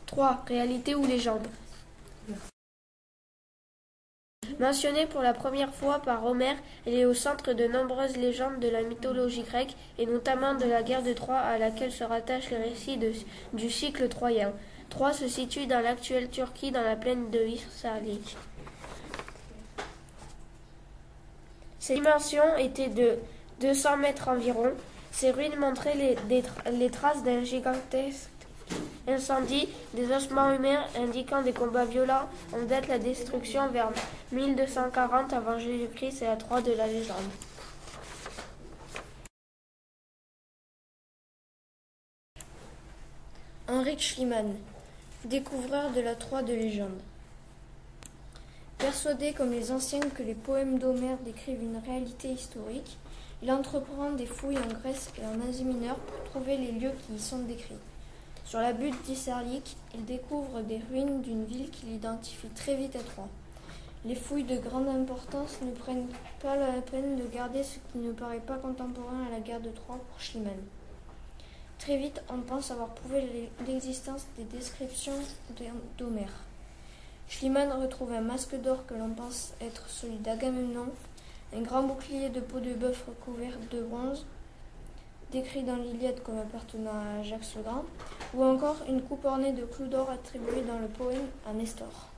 3. Réalité ou légende. Mentionnée pour la première fois par Homère, elle est au centre de nombreuses légendes de la mythologie grecque, et notamment de la guerre de Troie à laquelle se rattachent les récits du cycle troyen. Troie se situe dans l'actuelle Turquie, dans la plaine de Hisarlik. Ses dimensions étaient de 200 mètres environ. Ces ruines montraient les traces d'un gigantesque incendie, des ossements humains indiquant des combats violents. On date la destruction vers 1240 avant Jésus-Christ et la Troie de la légende. Henrik Schliemann, découvreur de la Troie de légende. Persuadé comme les anciens que les poèmes d'Homère décrivent une réalité historique, il entreprend des fouilles en Grèce et en Asie mineure pour trouver les lieux qui y sont décrits. Sur la butte d'Hisarlik, il découvre des ruines d'une ville qu'il identifie très vite à Troie. Les fouilles de grande importance ne prennent pas la peine de garder ce qui ne paraît pas contemporain à la guerre de Troie pour Schliemann. Très vite, on pense avoir prouvé l'existence des descriptions d'Homère. Schliemann retrouve un masque d'or que l'on pense être celui d'Agamemnon, un grand bouclier de peau de bœuf recouvert de bronze, décrit dans l'Iliade comme appartenant à Ajax le Grand, ou encore une coupe ornée de clous d'or attribuée dans le poème à Nestor.